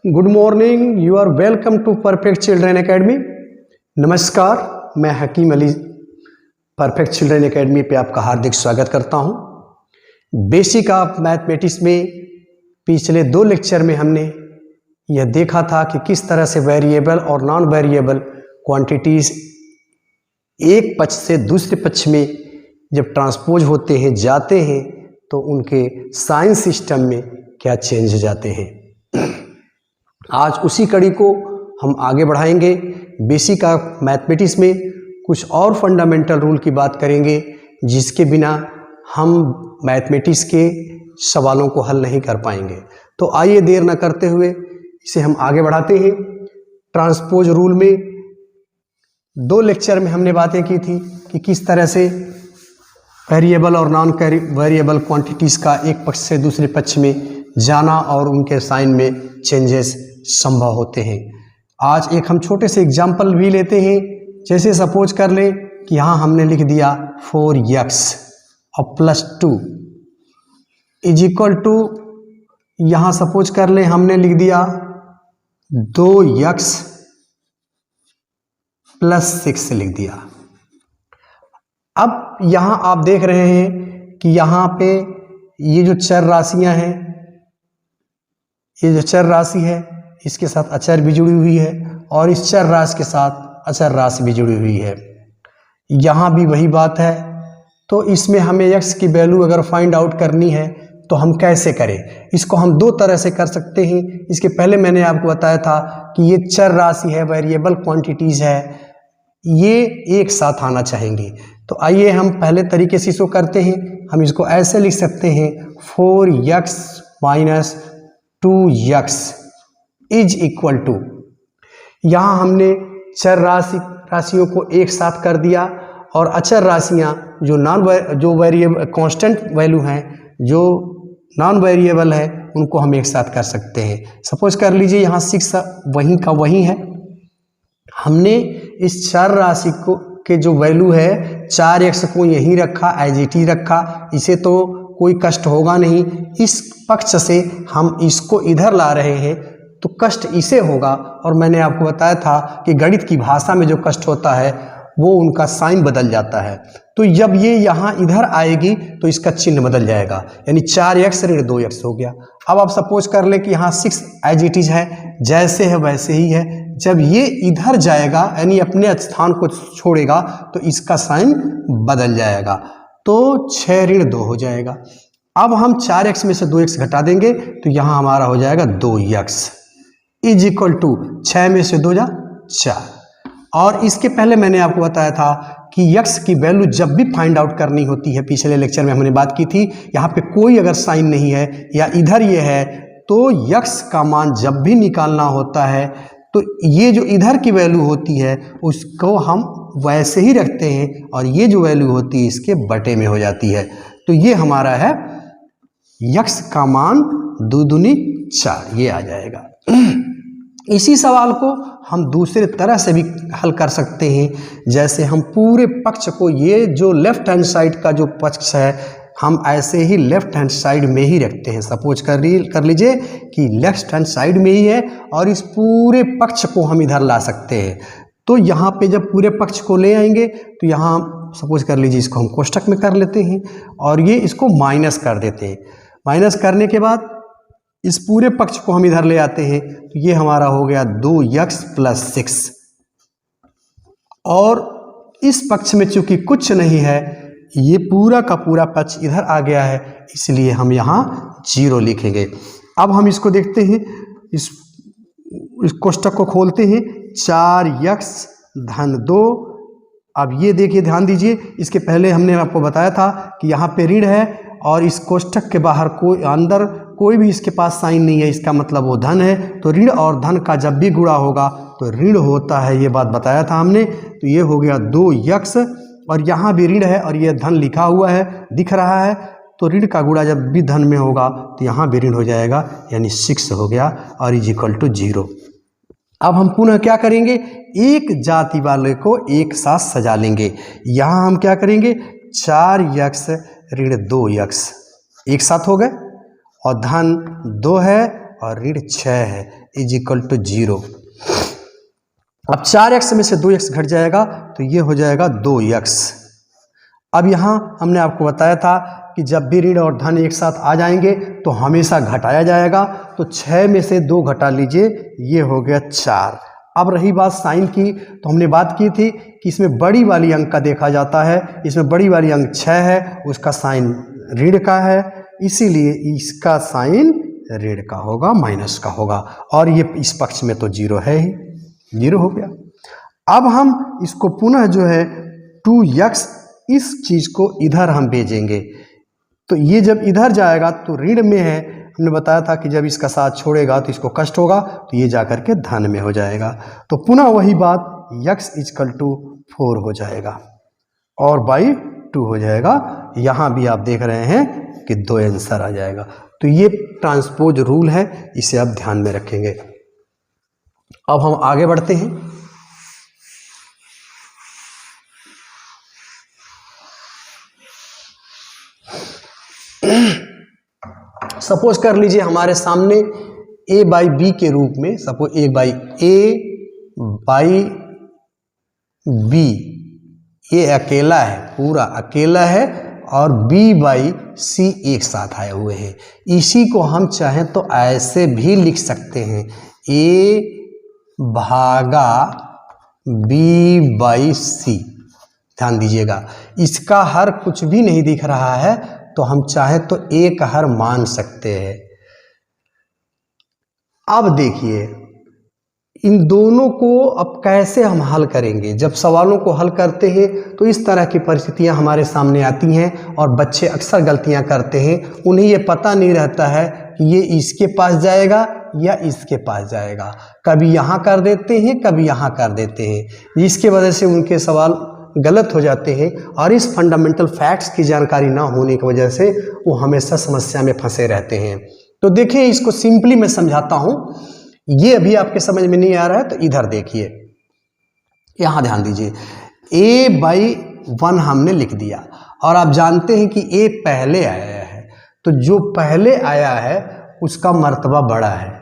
Good morning, you are welcome to perfect children academy. नमस्कार, मैं Hakeem Ali perfect children academy पे आपका हार्दिक स्वागत करता हूँ। बेसिक ऑफ मैथमेटिक्स में पिछले 2 लेक्चर में हमने यह देखा था कि किस तरह से वेरिएबल और नॉन वेरिएबल क्वांटिटीज एक पक्ष से दूसरे पक्ष में जब ट्रांसपोज होते हैं, जाते हैं, तो उनके साइन सिस्टम में क्या चेंज हो जाते हैं। आज उसी कड़ी को हम आगे बढ़ाएंगे। बेसिक ऑफ मैथमेटिक्स में कुछ और फंडामेंटल रूल की बात करेंगे जिसके बिना हम मैथमेटिक्स के सवालों को हल नहीं कर पाएंगे। तो आइए देर न करते हुए इसे हम आगे बढ़ाते हैं। ट्रांसपोज रूल में 2 लेक्चर में हमने बातें की थी कि किस तरह से वेरिएबल और नॉन वेरिएबल क्वांटिटीज़ का एक पक्ष से दूसरे पक्ष में जाना और उनके साइन में चेंजेस संभव होते हैं। आज एक हम छोटे से एग्जाम्पल भी लेते हैं। जैसे सपोज कर ले कि यहाँ हमने लिख दिया 4x और +2 इज इक्वल टू, यहाँ सपोज कर ले हमने लिख दिया 2x +6 लिख दिया। अब यहाँ आप देख रहे हैं कि यहाँ पे ये जो चर राशियाँ हैं, ये जो चर राशि है इसके साथ अचर भी जुड़ी हुई है और इस चर राशि के साथ अचर राशि भी जुड़ी हुई है। यहाँ भी वही बात है। तो इसमें हमें x की वैल्यू अगर फाइंड आउट करनी है तो हम कैसे करें? इसको हम 2 तरह से कर सकते हैं। इसके पहले मैंने आपको बताया था कि ये चर राशि है, वेरिएबल क्वांटिटीज़ है, ये एक साथ आना चाहेंगे। तो आइए हम पहले तरीके से इसको करते हैं। हम इसको ऐसे लिख सकते हैं 4x - 2x is equal to, यहाँ हमने चर राशियों को एक साथ कर दिया और अचर राशियाँ जो वेरिएबल कांस्टेंट वैल्यू हैं, जो नॉन वेरिएबल है, उनको हम एक साथ कर सकते हैं। सपोज कर लीजिए यहाँ 6 वहीं का वहीं है। हमने इस चर राशि को के जो वैल्यू है 4x को यहीं रखा, एज इट इज रखा। इसे तो कोई कष्ट होगा नहीं। इस पक्ष से हम इसको इधर ला रहे हैं तो कष्ट इसे होगा। और मैंने आपको बताया था कि गणित की भाषा में जो कष्ट होता है वो उनका साइन बदल जाता है। तो जब ये यहाँ इधर आएगी तो इसका चिन्ह बदल जाएगा, यानी 4x - 2x हो गया। अब आप सपोज कर ले कि यहाँ 6 एज इट इज है, जैसे है वैसे ही है। जब ये इधर जाएगा यानी अपने स्थान को छोड़ेगा तो इसका साइन बदल जाएगा, तो 6 - 2 हो जाएगा। अब हम 4x में से 2x घटा देंगे तो यहाँ हमारा हो जाएगा 2x इज इक्वल टू 6 में से 2 जा 4। और इसके पहले मैंने आपको बताया था कि x की वैल्यू जब भी फाइंड आउट करनी होती है, पिछले लेक्चर में हमने बात की थी, यहाँ पे कोई अगर साइन नहीं है या इधर ये है, तो x का मान जब भी निकालना होता है तो ये जो इधर की वैल्यू होती है उसको हम वैसे ही रखते हैं और ये जो वैल्यू होती है इसके बटे में हो जाती है। तो ये हमारा है x का मान 2 दूनी 4, ये आ जाएगा। इसी सवाल को हम दूसरे तरह से भी हल कर सकते हैं। जैसे हम पूरे पक्ष को, ये जो लेफ्ट हैंड साइड का जो पक्ष है, हम ऐसे ही लेफ्ट हैंड साइड में ही रखते हैं। सपोज कर लीजिए कि लेफ्ट हैंड साइड में ही है और इस पूरे पक्ष को हम इधर ला सकते हैं। तो यहाँ पे जब पूरे पक्ष को ले आएंगे तो यहाँ सपोज कर लीजिए इसको हम कोष्ठक में कर लेते हैं और ये इसको माइनस कर देते हैं। माइनस करने के बाद इस पूरे पक्ष को हम इधर ले आते हैं तो ये हमारा हो गया 2x + 6। और इस पक्ष में चूंकि कुछ नहीं है, ये पूरा का पूरा पक्ष इधर आ गया है, इसलिए हम यहाँ 0 लिखेंगे। अब हम इसको देखते हैं, इस कोष्ठक को खोलते हैं, 4x - 2। अब ये देखिए, ध्यान दीजिए, इसके पहले हमने आपको बताया था कि यहाँ पे ऋण है और इस कोष्ठक के बाहर अंदर कोई भी इसके पास साइन नहीं है, इसका मतलब वो धन है। तो ऋण और धन का जब भी गुणा होगा तो ऋण होता है, ये बात बताया था हमने। तो ये हो गया 2x और यहाँ भी ऋण है और ये धन लिखा हुआ है, दिख रहा है। तो ऋण का गुणा जब भी धन में होगा तो यहाँ भी ऋण हो जाएगा, यानी 6 हो गया और इज इक्वल टू 0। अब हम पुनः क्या करेंगे, एक जाति वाले को एक साथ सजा लेंगे। यहाँ हम क्या करेंगे, 4x - 2x एक साथ हो गए और धन 2 है और ऋण 6 है इज इक्वल टू 0। अब 4x में से 2x घट जाएगा तो ये हो जाएगा 2x। अब यहाँ हमने आपको बताया था कि जब भी ऋण और धन एक साथ आ जाएंगे तो हमेशा घटाया जाएगा, तो 6 में से 2 घटा लीजिए, ये हो गया 4। अब रही बात साइन की, तो हमने बात की थी कि इसमें बड़ी वाली अंक का देखा जाता है, इसमें बड़ी वाली अंक 6 है, उसका साइन ऋण का है, इसीलिए इसका साइन ऋण का होगा, माइनस का होगा, और ये इस पक्ष में तो 0 है ही, 0 हो गया। अब हम इसको पुनः जो है 2x इस चीज को इधर हम भेजेंगे, तो ये जब इधर जाएगा तो ऋण में है, हमने बताया था कि जब इसका साथ छोड़ेगा तो इसको कष्ट होगा, तो ये जाकर के धन में हो जाएगा। तो पुनः वही बात x इक्वल टू 4 हो जाएगा और बाई 2 हो जाएगा। यहाँ भी आप देख रहे हैं कि 2 आंसर आ जाएगा। तो ये ट्रांसपोज रूल है, इसे आप ध्यान में रखेंगे। अब हम आगे बढ़ते हैं। सपोज कर लीजिए हमारे सामने a बाई बी के रूप में, सपोज a बाई बी, ये अकेला है, पूरा अकेला है, और b बाई सी एक साथ आए हुए हैं। इसी को हम चाहें तो ऐसे भी लिख सकते हैं, a भागा b बाई सी। ध्यान दीजिएगा, इसका हर कुछ भी नहीं दिख रहा है, तो हम चाहे तो एक हर मान सकते हैं। अब देखिए इन दोनों को अब कैसे हम हल करेंगे। जब सवालों को हल करते हैं तो इस तरह की परिस्थितियां हमारे सामने आती हैं और बच्चे अक्सर गलतियां करते हैं। उन्हें ये पता नहीं रहता है कि ये इसके पास जाएगा या इसके पास जाएगा, कभी यहाँ कर देते हैं, कभी यहाँ कर देते हैं, जिसकी वजह से उनके सवाल गलत हो जाते हैं। और इस फंडामेंटल फैक्ट्स की जानकारी ना होने की वजह से वो हमेशा समस्या में फंसे रहते हैं। तो देखिए इसको सिंपली मैं समझाता हूं, ये अभी आपके समझ में नहीं आ रहा है तो इधर देखिए, यहां ध्यान दीजिए, a बाई 1 हमने लिख दिया और आप जानते हैं कि a पहले आया है, तो जो पहले आया है उसका मर्तबा बड़ा है।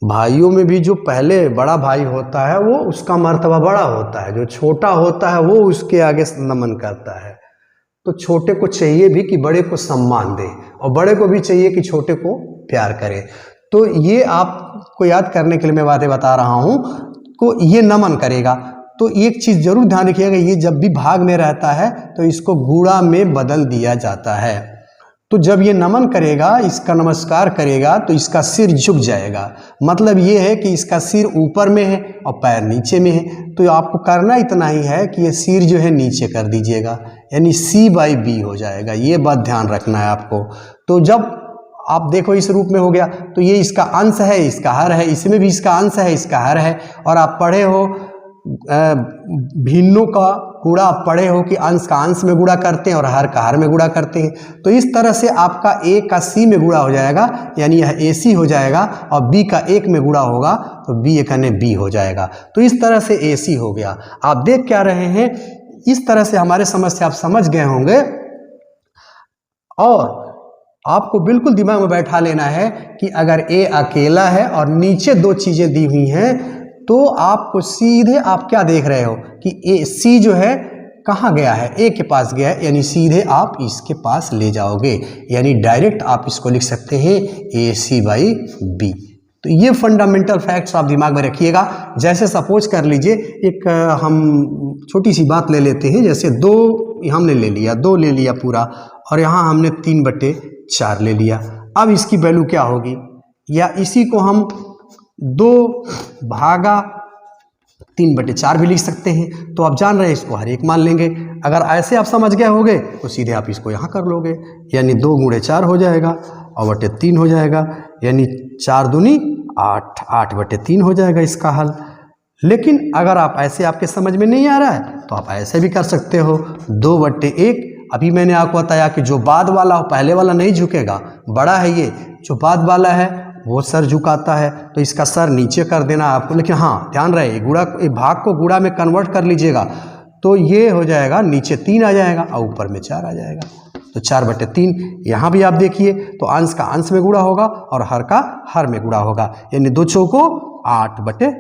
भाइयों में भी जो पहले बड़ा भाई होता है वो उसका मर्तबा बड़ा होता है, जो छोटा होता है वो उसके आगे नमन करता है। तो छोटे को चाहिए भी कि बड़े को सम्मान दे, और बड़े को भी चाहिए कि छोटे को प्यार करे। तो ये आपको याद करने के लिए मैं बातें बता रहा हूँ, को ये नमन करेगा। तो एक चीज़ जरूर ध्यान रखिएगा, ये जब भी भाग में रहता है तो इसको गुणा में बदल दिया जाता है। तो जब ये नमन करेगा, इसका नमस्कार करेगा, तो इसका सिर झुक जाएगा। मतलब ये है कि इसका सिर ऊपर में है और पैर नीचे में है। तो आपको करना इतना ही है कि ये सिर जो है नीचे कर दीजिएगा, यानी c बाई बी हो जाएगा। ये बात ध्यान रखना है आपको। तो जब आप देखो इस रूप में हो गया, तो ये इसका अंश है, इसका हर है, इसमें भी इसका अंश है, इसका हर है। और आप पढ़े हो भिन्नों का गुणा, आप पढ़े हो कि अंश का अंश में गुणा करते हैं और हर का हर में गुणा करते हैं। तो इस तरह से आपका a का c में गुणा हो जाएगा, यानी यह ac हो जाएगा, और b का 1 में गुणा होगा तो b एक अन्य b हो जाएगा। तो इस तरह से ac हो गया। आप देख क्या रहे हैं, इस तरह से हमारे समस्या आप समझ गए होंगे। और आपको बिल्कुल दिमाग में बैठा लेना है कि अगर a अकेला है और नीचे 2 चीजें दी हुई हैं, तो आपको सीधे आप क्या देख रहे हो कि c जो है कहाँ गया है, a के पास गया है, यानी सीधे आप इसके पास ले जाओगे, यानी डायरेक्ट आप इसको लिख सकते हैं ac बाई b। तो ये फंडामेंटल फैक्ट्स आप दिमाग में रखिएगा। जैसे सपोज कर लीजिए, एक हम छोटी सी बात ले लेते हैं, जैसे 2 हमने ले लिया, 2 ले लिया पूरा, और यहाँ हमने 3/4 ले लिया। अब इसकी वैल्यू क्या होगी, या इसी को हम 2 भागा 3/4 भी लिख सकते हैं। तो आप जान रहे हैं इसको हर एक मान लेंगे। अगर ऐसे आप समझ गए होंगे तो सीधे आप इसको यहाँ कर लोगे, यानी 2 गुणे 4 हो जाएगा और बटे 3 हो जाएगा, यानी 4 दूनी 8, 8/3 हो जाएगा इसका हल। लेकिन अगर आप ऐसे आपके समझ में नहीं आ रहा है तो आप ऐसे भी कर सकते हो, 2/1। अभी मैंने आपको बताया कि जो बाद वाला हो, पहले वाला नहीं झुकेगा, बड़ा है ये, जो बाद वाला है वो सर झुकाता है, तो इसका सर नीचे कर देना आपको। लेकिन हाँ ध्यान रहे, गुणा भाग को गुणा में कन्वर्ट कर लीजिएगा, तो ये हो जाएगा नीचे 3 आ जाएगा और ऊपर में 4 आ जाएगा। तो तो 4/3। यहाँ भी आप देखिए तो अंश का अंश में गुणा होगा और हर का हर में गुणा होगा, यानी 2 चौको 8/3।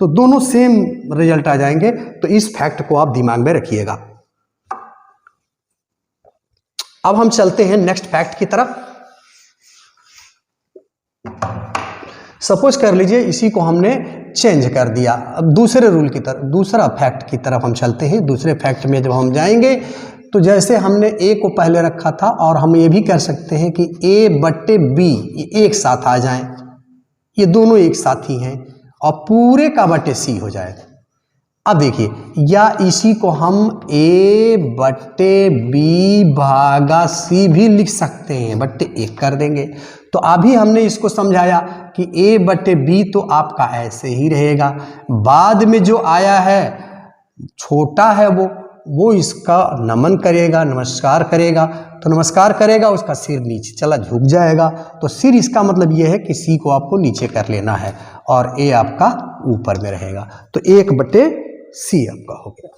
तो दोनों सेम रिजल्ट आ जाएंगे। तो इस फैक्ट को आप दिमाग में रखिएगा। अब हम चलते हैं नेक्स्ट फैक्ट की तरफ। सपोज कर लीजिए इसी को हमने चेंज कर दिया। अब दूसरे रूल की तरफ, दूसरा फैक्ट की तरफ हम चलते हैं। दूसरे फैक्ट में जब हम जाएंगे तो जैसे हमने ए को पहले रखा था और हम ये भी कर सकते हैं कि A/B ये एक साथ आ जाएं, ये दोनों एक साथ ही हैं और पूरे का बटे C हो जाए। अब देखिए, या इसी को हम A/B भागा C भी लिख सकते हैं, बट्टे 1 कर देंगे। तो अभी हमने इसको समझाया कि A/B तो आपका ऐसे ही रहेगा, बाद में जो आया है छोटा है वो इसका नमन करेगा, नमस्कार करेगा। तो नमस्कार करेगा, उसका सिर नीचे चला झुक जाएगा। तो सिर इसका मतलब ये है कि C को आपको नीचे कर लेना है और A आपका ऊपर में रहेगा। तो 1/C आपका हो गया।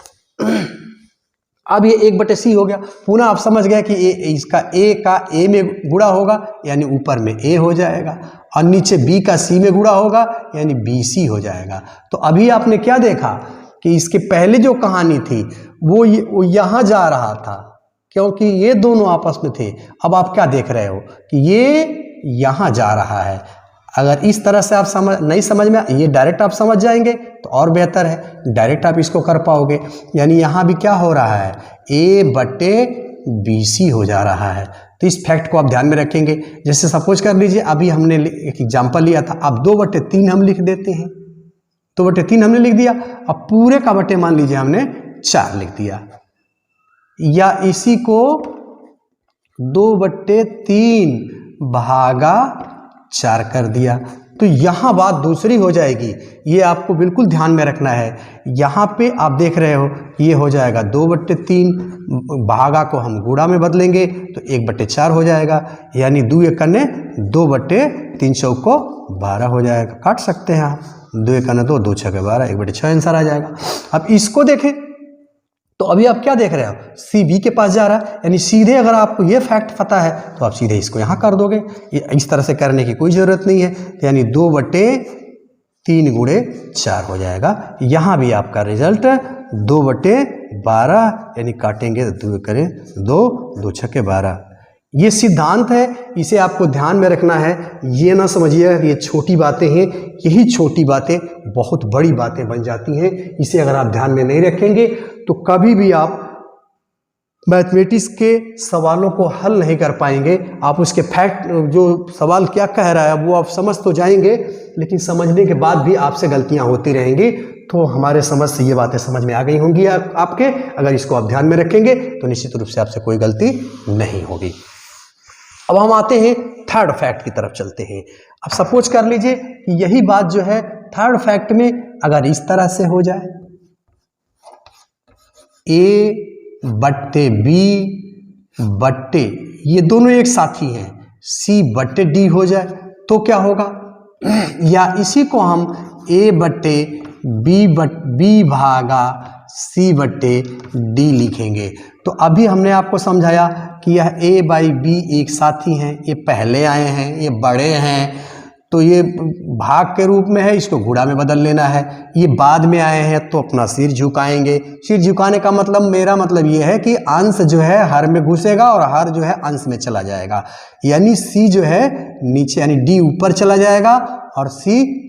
अब ये 1/C हो गया। पुनः आप समझ गए कि इसका A का A में गुणा होगा यानी ऊपर में A हो जाएगा और नीचे B का C में गुणा होगा यानी BC हो जाएगा। तो अभी आपने क्या देखा कि इसके पहले जो कहानी थी वो यहाँ जा रहा था क्योंकि ये दोनों आपस में थे। अब आप क्या देख रहे हो कि ये यहाँ जा रहा है। अगर इस तरह से आप नहीं समझ में, ये डायरेक्ट आप समझ जाएंगे तो और बेहतर है, डायरेक्ट आप इसको कर पाओगे। यानी यहाँ भी क्या हो रहा है, A/BC हो जा रहा है। तो इस फैक्ट को आप ध्यान में रखेंगे। जैसे सपोज कर लीजिए अभी हमने एक एग्जाम्पल लिया था, अब 2/3 हम लिख देते हैं। 2/3 हमने लिख दिया, अब पूरे का बटे मान लीजिए हमने 4 लिख दिया, या इसी को 2/3 भागा 4 कर दिया। तो यहाँ बात दूसरी हो जाएगी, ये आपको बिल्कुल ध्यान में रखना है। यहाँ पे आप देख रहे हो ये हो जाएगा 2/3, भागा को हम गुणा में बदलेंगे तो 1/4 हो जाएगा, यानी 2 1 करने 2/3 चौको 12 हो जाएगा। काट सकते हैं आप, 2 1 करने 2, 2 6 12, 1/6 आंसर आ जाएगा। अब इसको देखें तो अभी आप क्या देख रहे हो, C B के पास जा रहा है, यानी सीधे अगर आपको ये फैक्ट पता है तो आप सीधे इसको यहाँ कर दोगे। ये इस तरह से करने की कोई ज़रूरत नहीं है, यानी 2/3 गुणे 4 हो जाएगा। यहाँ भी आपका रिजल्ट 2/12, यानी काटेंगे तो 2 करें 2, 2 6 12। ये सिद्धांत है, इसे आपको ध्यान में रखना है। ये ना समझिएगा कि ये छोटी बातें हैं, यही छोटी बातें बहुत बड़ी बातें बन जाती हैं। इसे अगर आप ध्यान में नहीं रखेंगे तो कभी भी आप मैथमेटिक्स के सवालों को हल नहीं कर पाएंगे। आप उसके फैक्ट, जो सवाल क्या कह रहा है वो आप समझ तो जाएंगे, लेकिन समझने के बाद भी आपसे गलतियां होती रहेंगी। तो हमारे समझ से ये बातें समझ में आ गई होंगी आपके। अगर इसको आप ध्यान में रखेंगे तो निश्चित रूप से आपसे कोई गलती नहीं होगी। अब हम आते हैं थर्ड फैक्ट की तरफ चलते हैं। अब सपोज कर लीजिए कि यही बात जो है थर्ड फैक्ट में अगर इस तरह से हो जाए, A/B बट्टे, ये दोनों एक साथ ही हैं, C/D हो जाए तो क्या होगा, या इसी को हम A/B भागा C/D लिखेंगे। तो अभी हमने आपको समझाया कि यह A/B एक साथ ही हैं, ये पहले आए हैं, ये बड़े हैं, तो ये भाग के रूप में है, इसको गुणा में बदल लेना है। ये बाद में आए हैं तो अपना सिर झुकाएंगे। सिर झुकाने का मतलब, मेरा मतलब ये है कि अंश जो है हर में घुसेगा और हर जो है अंश में चला जाएगा, यानी C जो है नीचे, यानी D ऊपर चला जाएगा और C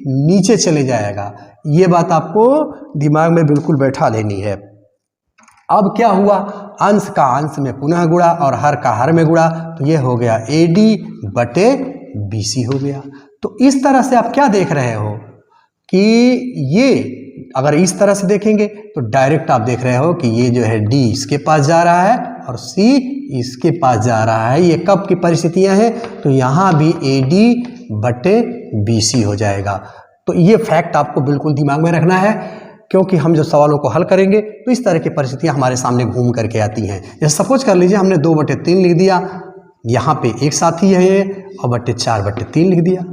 नीचे चले जाएगा। ये बात आपको दिमाग में बिल्कुल बैठा लेनी है। अब क्या हुआ, अंश का अंश में पुनः गुणा और हर का हर में गुणा, तो ये हो गया AD/BC हो गया। तो इस तरह से आप क्या देख रहे हो कि ये अगर इस तरह से देखेंगे तो डायरेक्ट आप देख रहे हो कि ये जो है D इसके पास जा रहा है और C इसके पास जा रहा है। ये कब की परिस्थितियां हैं, तो यहाँ भी AD/BC हो जाएगा। तो ये फैक्ट आपको बिल्कुल दिमाग में रखना है, क्योंकि हम जो सवालों को हल करेंगे तो इस तरह की परिस्थितियां हमारे सामने घूम करके आती हैं। जैसे सपोज कर लीजिए हमने 2/3 लिख दिया, यहाँ पे एक साथ ही है और बट्टे 4/3 लिख दिया,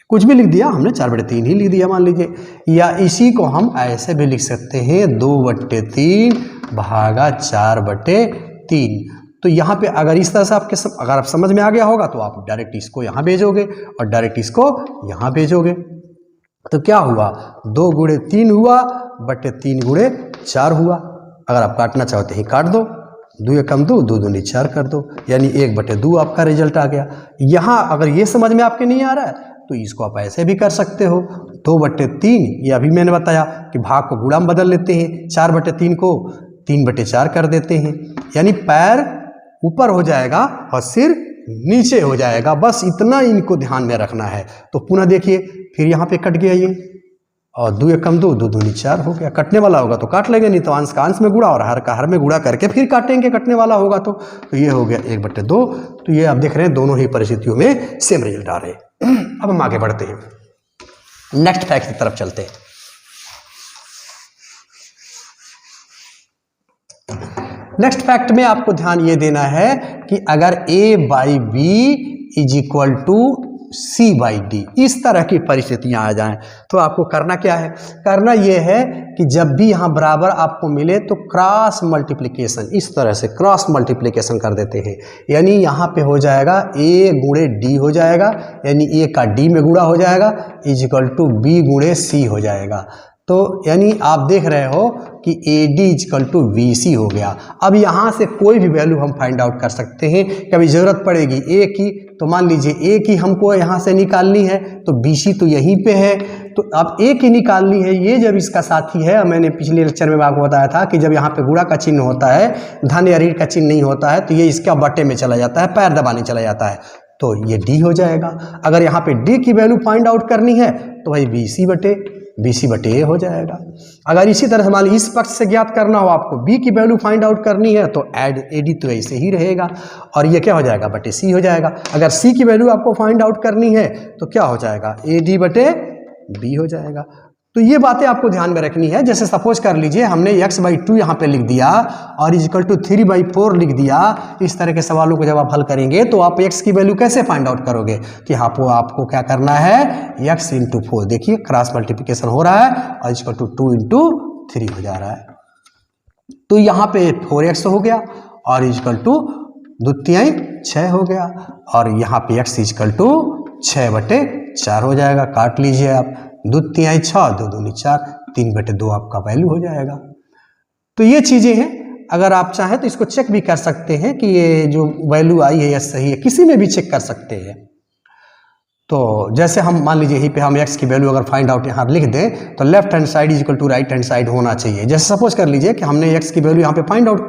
कुछ भी लिख दिया हमने, 4/3 ही लिख दिया मान लीजिए। या इसी को हम ऐसे भी लिख सकते हैं 2/3 भागा 4/3। तो यहाँ पे अगर इस तरह से अगर आप समझ में आ गया होगा तो आप डायरेक्ट इसको यहाँ भेजोगे और डायरेक्ट इसको यहाँ भेजोगे। तो क्या हुआ, 2 गुणे 3 हुआ बटे 3 गुणे 4 हुआ। अगर आप काटना चाहो तो ही काट दो, 2 एकम 2, 2 दूनी 4 कर दो, यानी 1/2 आपका रिजल्ट आ गया। यहाँ अगर ये समझ में आपके नहीं आ रहा है तो इसको आप ऐसे भी कर सकते हो, 2/3, ये अभी मैंने बताया कि भाग को गुणा में बदल लेते हैं, 4/3 को 3/4 कर देते हैं, यानी पैर ऊपर हो जाएगा और सिर नीचे हो जाएगा। बस इतना इनको ध्यान में रखना है। तो पुनः देखिए, फिर यहाँ पे कट गया ये, और 2 एकम 2, 2 दूनी 4 हो गया। कटने वाला होगा तो काट लेंगे, नहीं तो अंश का अंश में गुणा और हर का हर में गुणा करके फिर काटेंगे कटने वाला होगा तो ये हो गया 1/2। तो ये आप देख रहे हैं दोनों ही परिस्थितियों में सेम रिजल्ट आ रहे हैं। अब हम आगे बढ़ते हैं, नेक्स्ट फैक्ट की तरफ चलते हैं। नेक्स्ट फैक्ट में आपको ध्यान ये देना है कि अगर A/B = C/D, इस तरह की परिस्थितियां आ जाएं तो आपको करना क्या है, करना यह है कि जब भी यहां बराबर आपको मिले तो क्रॉस मल्टीप्लिकेशन, इस तरह से क्रॉस मल्टीप्लिकेशन कर देते हैं। यानी यहां पे हो जाएगा A गुणे D हो जाएगा, यानी A का D में गुणा हो जाएगा = B गुणे C हो जाएगा। तो यानी आप देख रहे हो कि AD = BC हो गया। अब यहाँ से कोई भी वैल्यू हम फाइंड आउट कर सकते हैं। कभी ज़रूरत पड़ेगी A की, तो मान लीजिए A की हमको यहाँ से निकालनी है, तो BC तो यहीं पे है, तो अब A की निकालनी है। ये जब इसका साथी है, मैंने पिछले लेक्चर में आपको बताया था कि जब यहाँ पे गुणा का चिन्ह होता है, धन या ऋण का चिन्ह नहीं होता है, तो ये इसका बटे में चला जाता है, पैर दबाने चला जाता है, तो ये D हो जाएगा। अगर यहाँ पे D की वैल्यू फाइंड आउट करनी है तो भाई BC/A हो जाएगा। अगर इसी तरह से मान लीजिए इस पक्ष से ज्ञात करना हो आपको, B की वैल्यू फाइंड आउट करनी है तो AD तो ऐसे ही रहेगा और ये क्या हो जाएगा, बटे C हो जाएगा। अगर C की वैल्यू आपको फाइंड आउट करनी है तो क्या हो जाएगा, AD/B हो जाएगा। तो ये बातें आपको ध्यान में रखनी है। जैसे सपोज कर लीजिए हमने x/2 यहाँ पे लिख दिया और = 3/4 लिख दिया। इस तरह के सवालों को जब आप हल करेंगे तो आप x की वैल्यू कैसे फाइंड आउट करोगे कि आपको क्या करना है, x × 4, देखिए क्रॉस मल्टीप्लिकेशन हो रहा है और = 2 × 3 हो जा रहा है। तो यहाँ पे 4x हो गया और = 6 हो गया और यहाँ पे x = 6/4 हो जाएगा। काट लीजिए आप, 2 × 6, 2 दूनी 4, 3/2 आपका वैल्यू हो जाएगा। तो ये चीज़ें हैं, अगर आप चाहें तो इसको चेक भी कर सकते हैं कि ये जो वैल्यू आई है या सही है, किसी में भी चेक कर सकते हैं। तो जैसे हम मान लीजिए यहीं पे हम x की वैल्यू अगर फाइंड आउट यहाँ लिख दें तो left hand side = right hand side होना चाहिए। जैसे सपोज कर लीजिए कि हमने x की वैल्यू यहाँ पे फाइंड आउट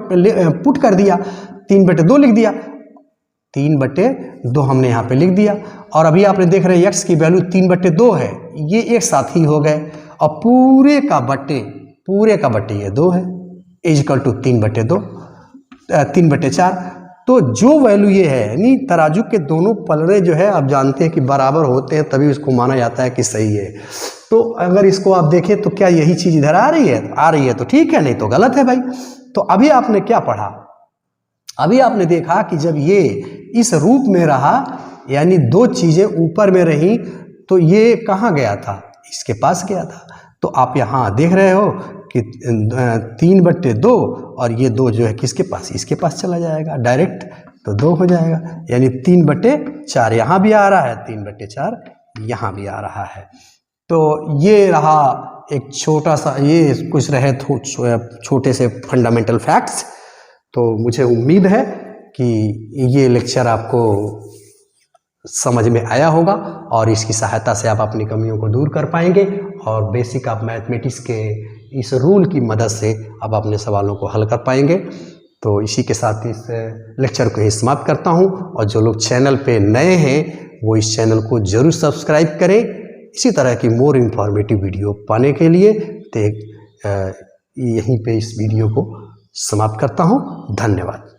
पुट कर दिया, 3/2 लिख दिया, 3/2 हमने यहाँ पे लिख दिया और अभी आपने देख रहे हैं x की वैल्यू 3/2 है, ये एक साथ ही हो गए और पूरे का बटे ये 2 है, = 3/4। तो जो वैल्यू ये है, यानी तराजू के दोनों पलड़े जो है आप जानते हैं कि बराबर होते हैं, तभी उसको माना जाता है कि सही है। तो अगर इसको आप देखें तो क्या यही चीज़ इधर आ रही है तो ठीक है, नहीं तो गलत है भाई। तो अभी आपने क्या पढ़ा, अभी आपने देखा कि जब ये इस रूप में रहा, यानी 2 चीज़ें ऊपर में रही, तो ये कहाँ गया था, इसके पास गया था। तो आप यहाँ देख रहे हो कि 3/2 और ये 2 जो है किसके पास, इसके पास चला जाएगा डायरेक्ट, तो 2 हो जाएगा, यानी 3/4 यहाँ भी आ रहा है, 3/4 यहाँ भी आ रहा है। तो ये रहा एक छोटा सा, ये कुछ रहे छोटे से फंडामेंटल फैक्ट्स। तो मुझे उम्मीद है कि ये लेक्चर आपको समझ में आया होगा और इसकी सहायता से आप अपनी कमियों को दूर कर पाएंगे और बेसिक आप मैथमेटिक्स के इस रूल की मदद से आप अपने सवालों को हल कर पाएंगे। तो इसी के साथ इस लेक्चर को ही समाप्त करता हूं और जो लोग चैनल पे नए हैं वो इस चैनल को ज़रूर सब्सक्राइब करें। इसी तरह की मोर इन्फॉर्मेटिव वीडियो पाने के लिए यहीं पे इस वीडियो को समाप्त करता हूं। धन्यवाद।